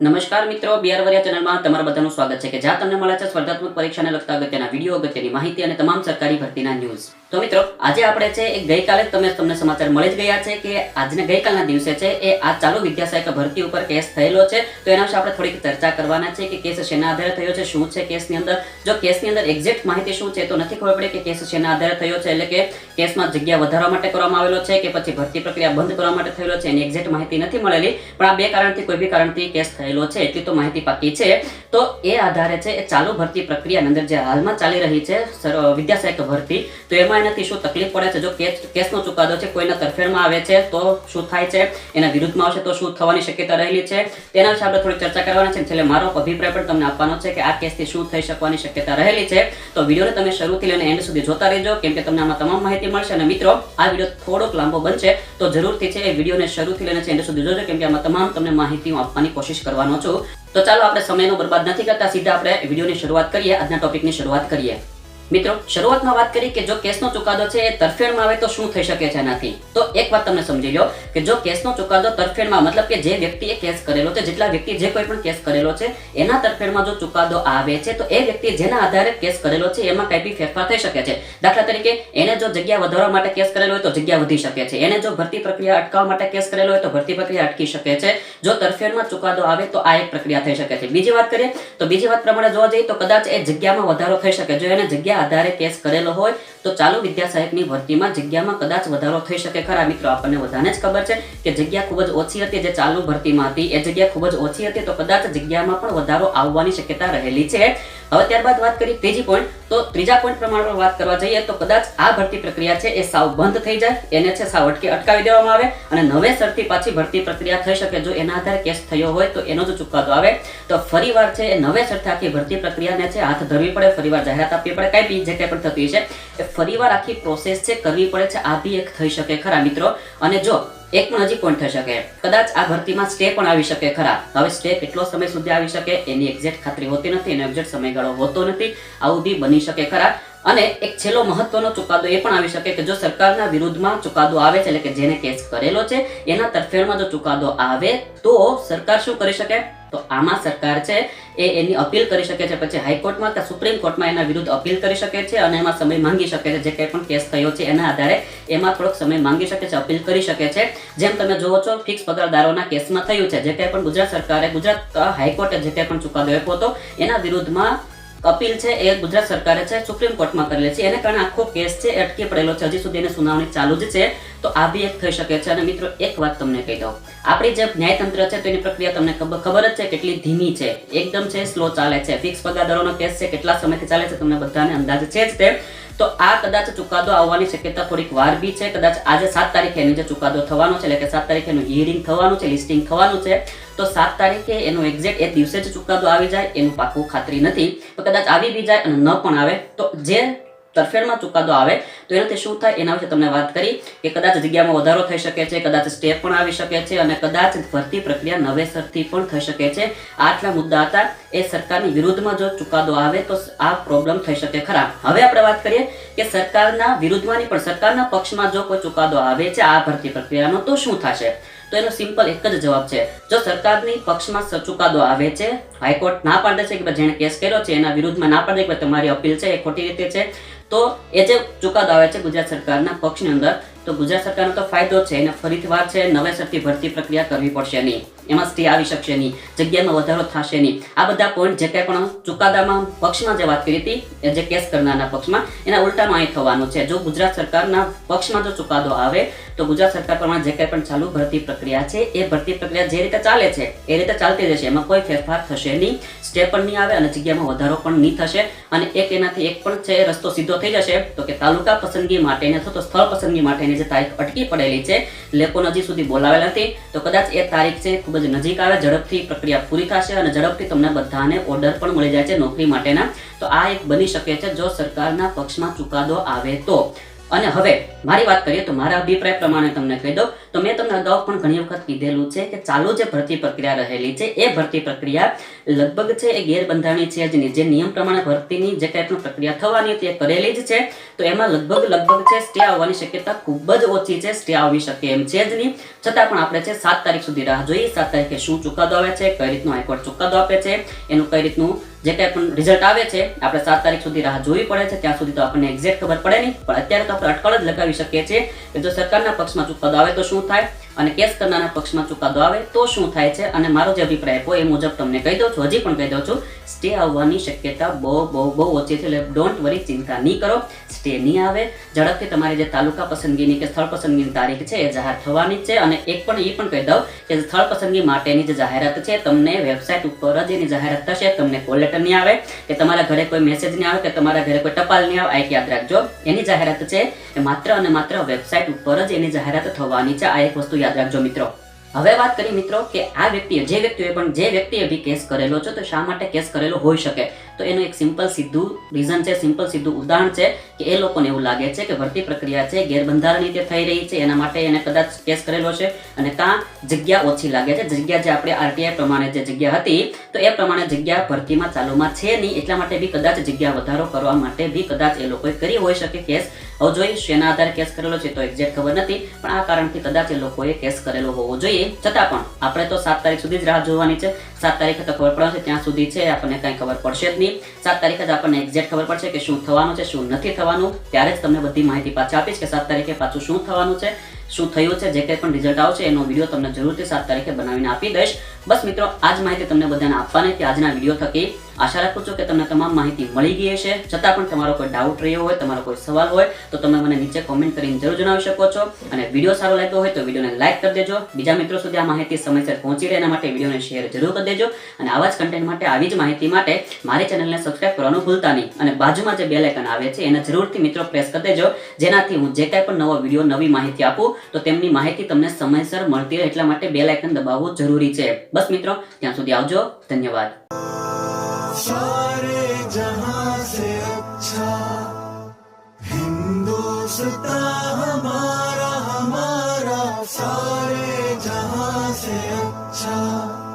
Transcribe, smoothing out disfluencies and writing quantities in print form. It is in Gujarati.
નમસ્કાર મિત્રો, બિહારવરિયા ચેનલમાં તમારા બધાનું સ્વાગત છે કે જ્યાં તમને મળે છે સ્પર્ધાત્મક પરીક્ષાને લગતા અગત્યના વિડીયો, અગત્યની માહિતી અને તમામ સરકારી ભરતીના ન્યૂઝ. તો મિત્રો, આજે આપણે છે એક ગઈકાલે તમને સમાચાર મળી જ ગયા છે કે આજના ગઈકાલના દિવસે છે એ આ ચાલુ વિદ્યાસહાયક ભરતી ઉપર કેસ થયેલો છે. તો એના વિશે આપણે થોડીક ચર્ચા કરવાના છે કે કેસ શેના આધારે થયો છે, શું છે કેસની અંદર. જો કેસની અંદર એક્ઝેક્ટ માહિતી શું છે તો નથી ખબર પડી કે કેસ શેના આધારે થયો છે, એટલે કે કેસમાં જગ્યા વધારવા માટે કરવામાં આવેલો છે કે પછી ભરતી પ્રક્રિયા બંધ કરવા માટે થયેલો છે, એની એક્ઝેક્ટ માહિતી નથી મળેલી. પણ આ બે કારણથી કોઈ બી કારણથી કેસ થયેલો છે એટલી તો માહિતી પાકી છે. તો એ આધારે છે એ ચાલુ ભરતી પ્રક્રિયાની અંદર જે હાલમાં ચાલી રહી છે વિદ્યાસહાયક ભરતી, તો એમાં એનાથી શું તકલીફ પડે છે, જો કેસનો ચુકાદો છે કોઈના તરફેણમાં આવે છે તો શું થાય છે, એના વિરુદ્ધમાં આવશે તો શું થવાની શક્યતા રહેલી છે, તેના વિશે આપણે થોડી ચર્ચા કરવાના છે. છેલ્લે મારો અભિપ્રાય પણ તમને આપવાનો છે કે આ કેસથી શું થઈ શકવાની શક્યતા રહેલી છે. તો વિડીયોને તમે શરૂથી લઈને એન્ડ સુધી જોતા રહેજો, કેમ કે તમને આમાં તમામ માહિતી મળશે. અને મિત્રો, આ વિડીયો થોડોક લાંબો બનશે તો જરૂરથી છે એ વિડીયોને શરૂથી લઈને એન્ડ સુધી જોજો, કેમ કે આમાં તમામ તમને માહિતી હું આપવાની કોશિશ કરવાનો છું. તો ચાલો આપણે સમયનો બરબાદ નથી કરતા, સીધા આપણે વિડીયોની શરૂઆત કરીએ, આજના ટોપિકની શરૂઆત કરીએ. મિત્રો, શરૂઆતમાં વાત કરી કે જો કેસનો ચુકાદો છે એ તરફેણમાં આવે તો શું થઈ શકે છે એનાથી. તો એક વાત તમને સમજી લો કે જો કેસનો ચુકાદો તરફેણમાં, મતલબ કે જે વ્યક્તિએ કેસ કરેલો છે, જેટલા વ્યક્તિ જે કોઈ પણ કેસ કરેલો છે એના તરફેણમાં જો ચુકાદો આવે છે તો એ વ્યક્તિ જેના આધારે કેસ કરેલો છે એમાં કઈ બી ફેરફાર થઈ શકે છે. દાખલા તરીકે એને જો જગ્યા વધારવા માટે કેસ કરેલો હોય તો જગ્યા વધી શકે છે, એને જો ભરતી પ્રક્રિયા અટકાવવા માટે કેસ કરેલો હોય તો ભરતી પ્રક્રિયા અટકી શકે છે. જો તરફેણમાં ચુકાદો આવે તો આ એક પ્રક્રિયા થઈ શકે છે. બીજી વાત કરીએ તો બીજી વાત પ્રમાણે જોવા જઈએ તો કદાચ એ જગ્યામાં વધારો થઈ શકે. જો એને જગ્યા આધારે કેસ કરેલો હોય તો ચાલુ વિદ્યાસહાયકની ભરતીમાં જગ્યામાં કદાચ વધારો થઈ શકે ખરા. મિત્રો, આપણને બધાને જ ખબર છે કે જગ્યા ખૂબ જ ઓછી હતી જે ચાલુ ભરતીમાં હતી, એ જગ્યા ખૂબ જ ઓછી હતી, તો કદાચ જગ્યામાં પણ વધારો આવવાની શક્યતા રહેલી છે. હવે ત્યારબાદ વાત કરી ત્રીજી પોઈન્ટ, તો ત્રીજા પોઈન્ટ પ્રમાણે વાત કરવા જઈએ તો કદાચ આ ભરતી પ્રક્રિયા છે એ સાવ બંધ થઈ જાય, એને છે સાવ અટકાવી દેવામાં આવે અને નવેસરથી પાછી ભરતી પ્રક્રિયા થઈ શકે. જો એના આધારે કેસ થયો હોય તો એનો જો ચુકાદો આવે તો ફરીવાર છે એ નવેસરથી આખી ભરતી પ્રક્રિયાને છે હાથ ધરવી પડે, ફરીવાર જાહેરાત આપવી પડે, કઈ બી જે કઈ પણ થતી છે એ ફરીવાર આખી પ્રોસેસ છે કરવી પડે છે. આ બી એક થઈ શકે ખરા મિત્રો. અને જો એક પણ હજી પોઈન્ટ થઈ શકે, કદાચ આ ભરતીમાં સ્ટે પણ આવી શકે ખરા. હવે સ્ટે કેટલો સમય સુધી આવી શકે એની એક્ઝેક્ટ ખાતરી હોતી નથી, એનો એક્ઝેક્ટ સમયગાળો હોતો નથી. આવું બી બની શકે ખરા. અને એક છેલ્લો મહત્વનો ચુકાદો એ પણ આવી શકે કે જો સરકારના વિરુદ્ધમાં ચુકાદો આવે છે, એટલે કે જેને કેસ કરેલો છે એના તરફેણમાં જો ચુકાદો આવે તો સરકાર શું કરી શકે, તો આમાં સરકાર છે એ એની અપીલ કરી શકે છે, પછી હાઈકોર્ટમાં કે સુપ્રીમ કોર્ટમાં એના વિરુદ્ધ અપીલ કરી શકે છે અને એમાં સમય માંગી શકે છે. જે કંઈ પણ કેસ થયો છે એના આધારે એમાં થોડોક સમય માંગી શકે છે, અપીલ કરી શકે છે. જેમ તમે જોવો છો ફિક્સ પગારદારોના કેસમાં થયું છે, જે કંઈ પણ ગુજરાત સરકારે, ગુજરાત હાઈકોર્ટે જે કંઈ પણ ચુકાદો આપ્યો હતો એના વિરુદ્ધમાં અપીલ છે એ ગુજરાત સરકારે છે સુપ્રીમ કોર્ટમાં કરેલી છે. એને કારણે આખો કેસ છે અટકી પડેલો છે, હજી સુધી એની સુનાવણી ચાલુ જ છે. તો આ બી એક થઈ શકે છે. અને મિત્રો, એક વાત તમને કહી દઉં, આપણી જે ન્યાયતંત્ર છે તો એની પ્રક્રિયા તમને ખબર જ છે કેટલી ધીમી છે, એકદમ છે સ્લો ચાલે છે. ફિક્સ પગારદારોનો કેસ છે કેટલા સમયથી ચાલે છે તમને બધાને અંદાજ છે જ તે. તો આ કદાચ ચુકાદો આવવાની શક્યતા થોડીક વાર બી છે. કદાચ આજે 7 તારીખે એનો જે ચુકાદો થવાનો છે, એટલે કે 7 તારીખે એનું હિયરિંગ થવાનું છે, લિસ્ટિંગ થવાનું છે, તો 7 તારીખે એનો એક્ઝેક્ટ એ દિવસે જ ચુકાદો આવી જાય એનું પાકું ખાતરી નથી. તો કદાચ આવી બી જાય અને ન પણ આવે તો જે તરફેણમાં ચુકાદો આવે તો એનાથી શું થાય એના વિશે તમને વાત કરી કે કદાચ જગ્યામાં વધારો થઈ શકે છે, કદાચ સ્ટે પણ આવી શકે છે અને કદાચ ભરતી પ્રક્રિયા નવેસરથી પણ થઈ શકે છે. આટલા મુદ્દા હતા. એ સરકારની વિરુદ્ધમાં જો ચુકાદો આવે તો આ પ્રોબ્લેમ થઈ શકે ખરા. હવે આપણે વાત કરીએ કે સરકારના વિરુદ્ધમાંની પણ સરકારના પક્ષમાં જો કોઈ ચુકાદો આવે છે આ ભરતી પ્રક્રિયાનો તો શું થશે. તો એનો સિમ્પલ એક જ જવાબ છે, જો સરકારની પક્ષમાં ચુકાદો આવે છે, હાઈકોર્ટ ના પાડે છે કે જેણે કેસ કર્યો છે એના વિરુદ્ધમાં ના પાડે કે તમારી અપીલ છે એ ખોટી રીતે છે, તો એ જે ચુકાદો આવે છે ગુજરાત સરકારના પક્ષની અંદર, તો ગુજરાત સરકારનો તો ફાયદો છે, એને ફરીથી વાર છે નવેસરથી ભરતી પ્રક્રિયા કરવી પડશે નહીં, એમાં સ્ટે આવી શકશે નહીં, જગ્યામાં વધારો થશે નહીં. આ બધા પોઈન્ટ જે કંઈ પણ ચુકાદામાં પક્ષમાં જે વાત કરી હતી એ જે કેસ કરનારના પક્ષમાં, એના ઉલટાનું અહીં થવાનું છે. જો ગુજરાત સરકારના પક્ષમાં જો ચુકાદો આવે તો ગુજરાત સરકાર પ્રમાણે જે કંઈ પણ ચાલુ ભરતી પ્રક્રિયા છે એ ભરતી પ્રક્રિયા જે રીતે ચાલે છે એ રીતે ચાલતી રહેશે, એમાં કોઈ ફેરફાર થશે નહીં, સ્ટે પણ નહીં આવે અને જગ્યામાં વધારો પણ નહીં થશે. અને એનાથી એક પણ છે રસ્તો સીધો થઈ જશે, તો કે તાલુકા પસંદગી માટેની અથવા તો સ્થળ પસંદગી માટેની જે તારીખ અટકી પડેલી છે, લોકોને હજી સુધી બોલાવેલા નથી, તો કદાચ એ તારીખ છે ખૂબ જ નજીક આવે, ઝડપથી પ્રક્રિયા પૂરી થશે અને ઝડપથી તમને બધાને ઓર્ડર પણ મળી જાય છે નોકરી માટેના. તો આ એક બની શકે છે જો સરકારના પક્ષમાં ચુકાદો આવે તો. અને હવે મારી વાત કરીએ તો મારા અભિપ્રાય પ્રમાણે તમને કહી દઉં તો મેં તમને અગાઉ પણ ઘણી વખત કીધેલું છે કે ચાલુ જે ભરતી પ્રક્રિયા રહેલી છે એ ભરતી પ્રક્રિયા લગભગ છે એ ગેરબંધારણીય છે જ નહીં. જે નિયમ પ્રમાણે ભરતીની જે કંઈ પણ પ્રક્રિયા થવાની હતી એ કરેલી જ છે. તો એમાં લગભગ છે સ્ટે આવવાની શક્યતા ખૂબ જ ઓછી છે. સ્ટે આવી શકે એમ છે જ નહીં. છતાં પણ આપણે છે 7 તારીખ સુધી રાહ જોઈએ. 7 તારીખે શું ચુકાદો આવે છે, કઈ રીતનું હાઈકોર્ટ ચુકાદો આપે છે, એનું કઈ રીતનું જે કંઈ પણ રિઝલ્ટ આવે છે આપણે 7 તારીખ સુધી રાહ જોવી પડે છે. ત્યાં સુધી તો આપણને એક્ઝેક્ટ ખબર પડે નહીં, પણ અત્યારે તો આપણે અટકળ જ લગાવી શકીએ છીએ કે જો સરકારના પક્ષમાં ચુકાદો આવે તો શું થાય અને કેસ કરનારના પક્ષમાં ચુકાદો આવે તો શું થાય છે. અને મારો જે અભિપ્રાય આપ્યો એ મુજબ તમને કહી દઉં છું, હજી પણ કહી દઉં છું, સ્ટે આવવાની શક્યતા બહુ ઓછી છે. એટલે ડોન્ટ વરી, ચિંતા નહીં કરો, સ્ટે નહીં આવે. ઝડપથી તમારી જે તાલુકા પસંદગીની કે સ્થળ પસંદગીની તારીખ છે એ જાહેર થવાની જ છે. અને એ પણ કહી દઉં કે સ્થળ પસંદગી માટેની જે જાહેરાત છે તમને વેબસાઇટ ઉપર જ એની જાહેરાત થશે. તમને કોલ લેટર નહીં આવે કે તમારા ઘરે કોઈ મેસેજ નહીં આવે કે તમારા ઘરે કોઈ ટપાલ નહીં આવે. આ એક યાદ રાખજો, એની જાહેરાત છે એ માત્ર અને માત્ર વેબસાઇટ ઉપર જ એની જાહેરાત થવાની છે. આ એક વસ્તુ યાદ રાખજો મિત્રો. હવે વાત કરીએ મિત્રો કે આ વ્યક્તિએ જે વ્યક્તિએ બી કેસ કરેલો છે તો શા માટે કેસ કરેલો હોઈ શકે. તો એનું એક સિમ્પલ સીધું રીઝન છે, સિમ્પલ સીધું ઉદાહરણ છે કે એ લોકોને એવું લાગે છે કે ભરતી પ્રક્રિયા છે ગેરબંધારણીય રીતે થઈ રહી છે, એના માટે એને કદાચ કેસ કરેલો છે. અને ત્યાં જગ્યા ઓછી લાગે છે. જગ્યા જે આપણે આરટીઆઈ પ્રમાણે જે જગ્યા હતી તો એ પ્રમાણે જગ્યા ભરતીમાં ચાલુમાં છે નહીં, એટલા માટે બી કદાચ જગ્યા વધારો કરવા માટે બી કદાચ એ લોકોએ કરી હોઈ શકે કેસ. હવે જોઈએ શેના આધારે કેસ કરેલો છે તો એક્ઝેક્ટ ખબર નથી, પણ આ કારણથી કદાચ એ લોકોએ કેસ કરેલો હોવો જોઈએ. છતાં પણ આપણે તો 7 તારીખ સુધી જ રાહ જોવાની છે. 7 તારીખે તો ખબર પડશે, ત્યાં સુધી છે આપણને કંઈ ખબર પડશે જ નહીં. 7 તારીખે જ આપણને એક્ઝેક્ટ ખબર પડશે કે શું થવાનું છે, શું નથી થવાનું. ત્યારે જ તમને બધી માહિતી પાછી આપીશ કે 7 તારીખે પાછું શું થવાનું છે, શું થયું છે. જે કંઈ પણ રિઝલ્ટ આવશે એનો વિડીયો તમને જરૂરથી 7 તારીખે બનાવીને આપી દઈશ. બસ મિત્રો, આ જ માહિતી તમને બધાને આપવાની હતી આજના વિડીયો થકી. આશા રાખું છું કે તમને તમામ માહિતી મળી ગઈ હશે. છતાં પણ તમારો કોઈ ડાઉટ રહ્યો હોય, તમારો કોઈ સવાલ હોય તો તમે મને નીચે કોમેન્ટ કરીને જરૂર જણાવી શકો છો. અને વિડીયો સારો લાગ્યો હોય તો વિડીયોને લાઈક કરી દેજો. બીજા મિત્રો સુધી આ માહિતી સમયસર પહોંચી રહે એના માટે વિડીયોને શેર જરૂર કરી દેજો. અને આવા જ કન્ટેન્ટ માટે, આવી જ માહિતી માટે મારી ચેનલને સબસ્ક્રાઇબ કરવાનું ભૂલતા નહીં. અને બાજુમાં જે બેલ આઇકન આવે છે એને જરૂરથી મિત્રો પ્રેસ કરી દેજો, જેનાથી હું જે કાંઈ પણ નવો વિડીયો, નવી માહિતી આપું તો તેમની માહિતી તમને સમયસર મળતી રહે. એટલા માટે બેલ આઇકન દબાવવું જરૂરી છે. બસ મિત્રો, ત્યાં સુધી આવજો. ધન્યવાદ. सारे जहां से अच्छा हिंदुस्तान हमारा सारे